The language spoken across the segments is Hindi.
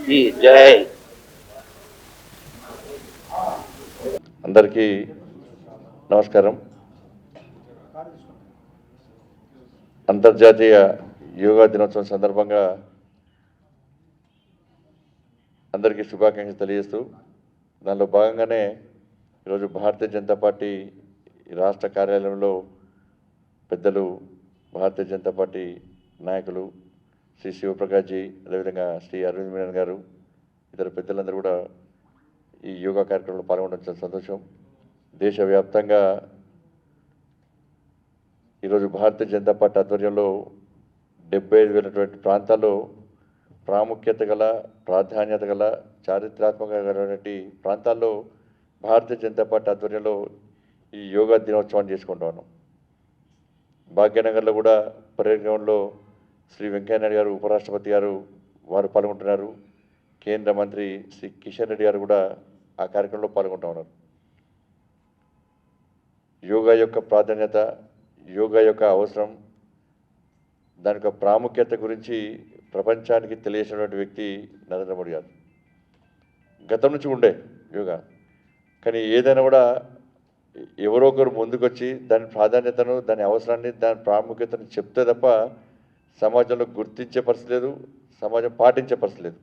की जय। అందరికీ నమస్కారం. అంతర్జాతీయ యోగా దినోత్సవం సందర్భంగా అందరికీ శుభాకాంక్షలు తెలియజేస్తూ దానిలో భాగంగానే ఈరోజు భారతీయ జనతా పార్టీ రాష్ట్ర కార్యాలయంలో పెద్దలు భారతీయ జనతా పార్టీ నాయకులు శ్రీ శివప్రకాష్జీ, అదేవిధంగా శ్రీ అరవింద్ మీనన్ గారు, ఇతర పెద్దలందరూ కూడా ఈ యోగా కార్యక్రమంలో పాల్గొనడం చాలా సంతోషం. దేశవ్యాప్తంగా ఈరోజు భారతీయ జనతా పార్టీ ఆధ్వర్యంలో 75,000 ప్రాంతాల్లో ప్రాముఖ్యత గల, ప్రాధాన్యత గల, చారిత్రాత్మకమైనటువంటి ప్రాంతాల్లో భారతీయ జనతా పార్టీ ఆధ్వర్యంలో ఈ యోగా దినోత్సవాన్ని చేసుకుంటాను. భాగ్యనగర్లో కూడా పరేడ్ గ్రౌండ్లో శ్రీ వెంకయ్యనాయుడు గారు, ఉపరాష్ట్రపతి గారు వారు పాల్గొంటున్నారు. కేంద్ర మంత్రి శ్రీ కిషన్ రెడ్డి గారు కూడా ఆ కార్యక్రమంలో పాల్గొంటూ ఉన్నారు. యోగా యొక్క ప్రాధాన్యత, యోగా యొక్క అవసరం, దాని యొక్క ప్రాముఖ్యత గురించి ప్రపంచానికి తెలియజేసినటువంటి వ్యక్తి నరేంద్ర మోడీ గారు. గతం నుంచి ఉండే యోగా, కానీ ఏదైనా కూడా ఎవరో ఒకరు ముందుకొచ్చి దాని ప్రాధాన్యతను, దాని అవసరాన్ని, దాని ప్రాముఖ్యతను చెప్తే తప్ప సమాజంలో గుర్తించే పరిస్థితి లేదు, సమాజం పాటించే పరిస్థితి లేదు.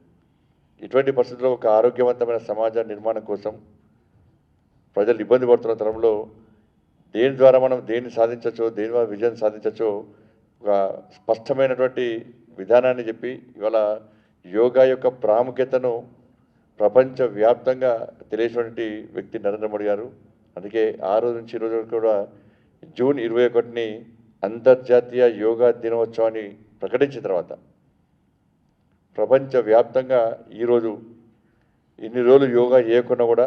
ఇటువంటి పరిస్థితుల్లో ఒక ఆరోగ్యవంతమైన సమాజ నిర్మాణం కోసం ప్రజలు ఇబ్బంది పడుతున్న తరంలో దేని ద్వారా మనం దేన్ని సాధించవచ్చో, దేని ద్వారా విజయం సాధించవచ్చో ఒక స్పష్టమైనటువంటి విధానాన్ని చెప్పి ఇవాళ యోగా యొక్క ప్రాముఖ్యతను ప్రపంచవ్యాప్తంగా తెలియజేసినటువంటి వ్యక్తి నరేంద్ర మోడీ గారు. అందుకే ఆ రోజు నుంచి ఈ రోజు వరకు కూడా జూన్ 21ని అంతర్జాతీయ యోగా దినోత్సవాన్ని ప్రకటించిన తర్వాత ప్రపంచవ్యాప్తంగా ఈరోజు ఇన్ని రోజులు యోగా చేయకుండా కూడా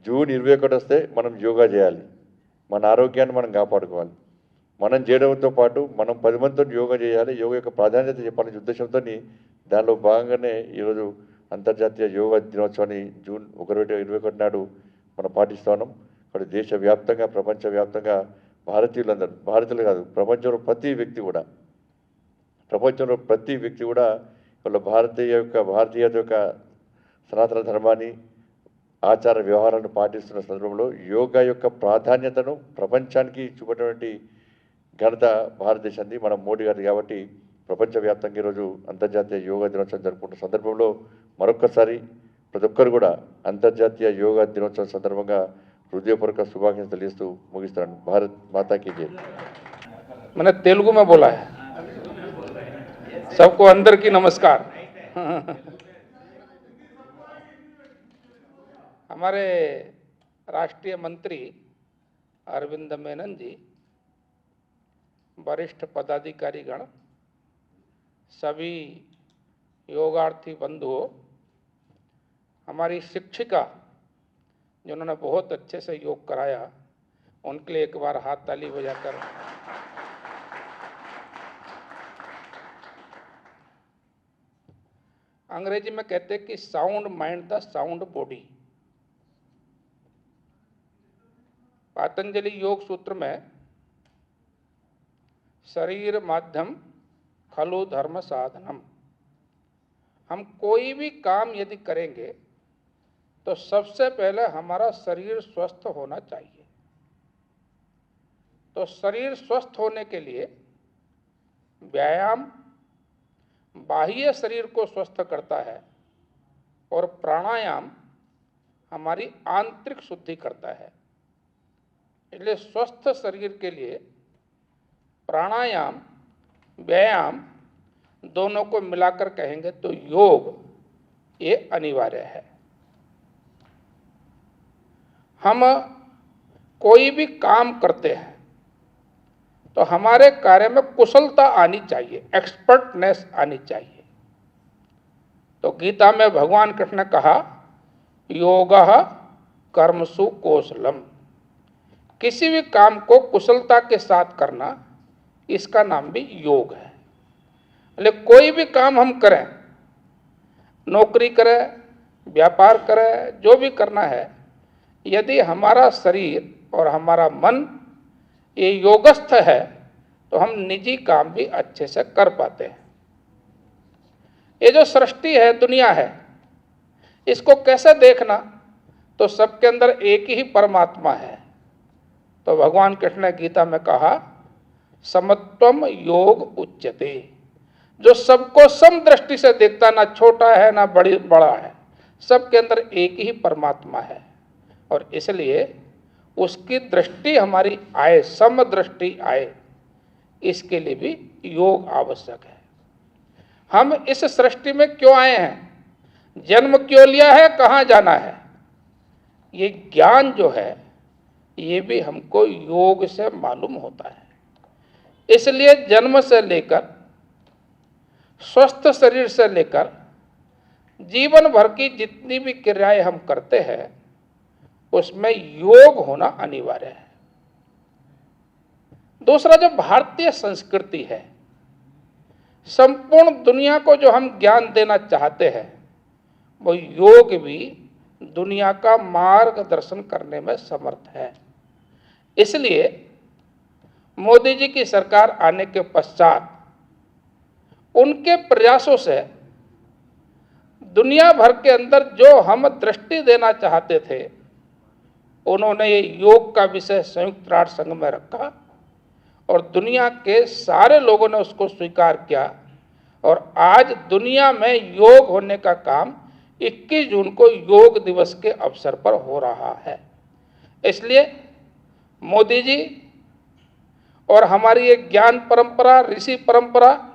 జూన్ 21 వస్తే మనం యోగా చేయాలి, మన ఆరోగ్యాన్ని మనం కాపాడుకోవాలి, మనం చేయడంతో పాటు మనం 10 మందితో యోగా చేయాలి, యోగా యొక్క ప్రాధాన్యత చెప్పాలనే ఉద్దేశంతో దానిలో భాగంగానే ఈరోజు అంతర్జాతీయ యోగా దినోత్సవాన్ని జూన్ 21 నాడు మనం పాటిస్తూ ఉన్నాం. ఇక్కడ దేశవ్యాప్తంగా, ప్రపంచవ్యాప్తంగా భారతీయులందరూ, భారతీయులు కాదు, ప్రపంచంలో ప్రతి వ్యక్తి కూడా వాళ్ళ భారతీయత యొక్క సనాతన ధర్మాన్ని, ఆచార వ్యవహారాలను పాటిస్తున్న సందర్భంలో యోగా యొక్క ప్రాధాన్యతను ప్రపంచానికి చూపేటువంటి ఘనత భారతదేశాన్ని, మన మోడీ గారిది. కాబట్టి ప్రపంచవ్యాప్తంగా ఈరోజు అంతర్జాతీయ యోగా దినోత్సవం జరుపుకుంటున్న సందర్భంలో మరొక్కసారి ప్రతి ఒక్కరు కూడా అంతర్జాతీయ యోగా దినోత్సవం సందర్భంగా హృదయపూర్వక శుభాకాంక్షలు తెలియజేస్తూ ముగిస్తాను. భారత్ మాతా की जय. मैंने तेलुगु में बोला है. सबको अंदर की नमस्कार. हमारे राष्ट्रीय मंत्री अरविंद मेनन जी, वरिष्ठ पदाधिकारीगण, सभी योगार्थी बंधुओं, हमारी शिक्षिका जिन्होंने बहुत अच्छे से योग कराया, उनके लिए एक बार हाथ ताली बजाकर अंग्रेजी में कहते हैं कि sound mind the sound body. Patanjali योग सूत्र में शरीर माध्यम खलु धर्म साधनम, हम कोई भी काम यदि करेंगे तो सबसे पहले हमारा शरीर स्वस्थ होना चाहिए. तो शरीर स्वस्थ होने के लिए व्यायाम बाह्य शरीर को स्वस्थ करता है और प्राणायाम हमारी आंतरिक शुद्धि करता है. इसलिए स्वस्थ शरीर के लिए प्राणायाम, व्यायाम दोनों को मिलाकर कहेंगे तो योग ये अनिवार्य है. हम कोई भी काम करते हैं तो हमारे कार्य में कुशलता आनी चाहिए, एक्सपर्टनेस आनी चाहिए. तो गीता में भगवान कृष्ण ने कहा योगः कर्मसु कौशलम, किसी भी काम को कुशलता के साथ करना, इसका नाम भी योग है. लेकिन कोई भी काम हम करें, नौकरी करें, व्यापार करें, जो भी करना है, यदि हमारा शरीर और हमारा मन ये योगस्थ है तो हम निजी काम भी अच्छे से कर पाते हैं. ये जो सृष्टि है, दुनिया है, इसको कैसे देखना, तो सबके अंदर एक ही परमात्मा है। तो भगवान कृष्ण ने गीता में कहा, समत्वम योग उच्यते, जो सबको सम दृष्टि से देखता, ना छोटा है ना बड़ा है, सबके अंदर एक ही परमात्मा है। और इसलिए उसकी दृष्टि हमारी आए, सम दृष्टि आए, इसके लिए भी योग आवश्यक है। हम इस सृष्टि में क्यों आए हैं, जन्म क्यों लिया है, कहाँ जाना है, ये ज्ञान जो है ये भी हमको योग से मालूम होता है। इसलिए जन्म से लेकर, स्वस्थ शरीर से लेकर जीवन भर की जितनी भी क्रियाएं हम करते हैं उसमें योग होना अनिवार्य है। दूसरा, जो भारतीय संस्कृति है, संपूर्ण दुनिया को जो हम ज्ञान देना चाहते हैं, वो योग भी दुनिया का मार्गदर्शन करने में समर्थ है। इसलिए मोदी जी की सरकार आने के पश्चात उनके प्रयासों से दुनिया भर के अंदर जो हम दृष्टि देना चाहते थे, उन्होंने ये योग का विषय संयुक्त राष्ट्र संघ में रखा और दुनिया के सारे लोगों ने उसको स्वीकार किया। और आज दुनिया में योग होने का काम 21 जून को योग दिवस के अवसर पर हो रहा है। इसलिए मोदी जी और हमारी ये ज्ञान परंपरा, ऋषि परंपरा,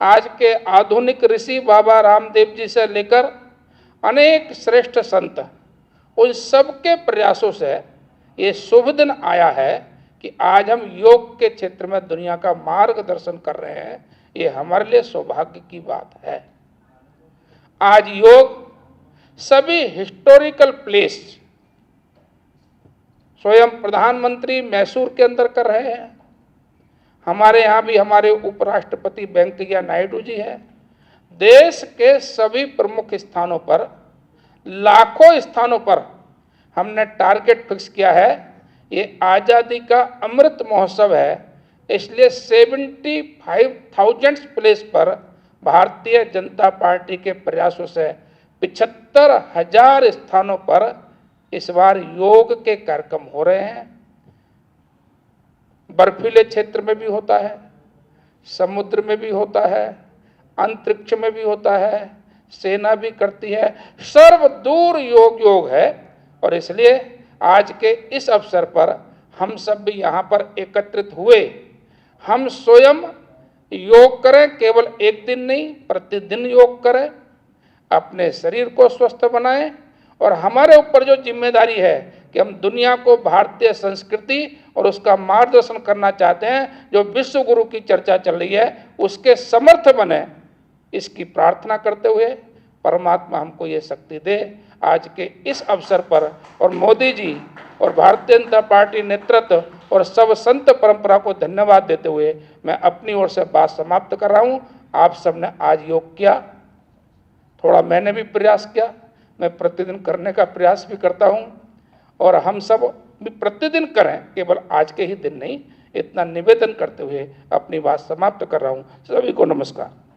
आज के आधुनिक ऋषि बाबा रामदेव जी से लेकर अनेक श्रेष्ठ संत, उन सबके प्रयासों से ये शुभ दिन आया है कि आज हम योग के क्षेत्र में दुनिया का मार्गदर्शन कर रहे हैं। ये हमारे लिए सौभाग्य की बात है। आज योग सभी हिस्टोरिकल प्लेस, स्वयं प्रधानमंत्री मैसूर के अंदर कर रहे हैं, हमारे यहाँ भी हमारे उपराष्ट्रपति वेंकैया नायडू जी हैं। देश के सभी प्रमुख स्थानों पर, लाखों स्थानों पर हमने टारगेट फिक्स किया है। ये आज़ादी का अमृत महोत्सव है, इसलिए 75,000 प्लेस पर भारतीय जनता पार्टी के प्रयासों से 75,000 स्थानों पर इस बार योग के कार्यक्रम हो रहे हैं। बर्फीले क्षेत्र में भी होता है, समुद्र में भी होता है, अंतरिक्ष में भी होता है, सेना भी करती है, सर्वदूर योग है। और इसलिए आज के इस अवसर पर हम सब भी यहाँ पर एकत्रित हुए। हम स्वयं योग करें, केवल एक दिन नहीं, प्रतिदिन योग करें, अपने शरीर को स्वस्थ बनाएं। और हमारे ऊपर जो जिम्मेदारी है कि हम दुनिया को भारतीय संस्कृति और उसका मार्गदर्शन करना चाहते हैं, जो विश्व गुरु की चर्चा चल रही है, उसके समर्थ बने, इसकी प्रार्थना करते हुए परमात्मा हमको ये शक्ति दे। आज के इस अवसर पर और मोदी जी और भारतीय जनता पार्टी नेतृत्व और सब संत परंपरा को धन्यवाद देते हुए मैं अपनी ओर से बात समाप्त कर रहा हूँ। आप सबने आज योग किया, थोड़ा मैंने भी प्रयास किया, मैं प्रतिदिन करने का प्रयास भी करता हूँ और हम सब भी प्रतिदिन करें, केवल आज के ही दिन नहीं। इतना निवेदन करते हुए अपनी बात समाप्त कर रहा हूँ। सभी को नमस्कार।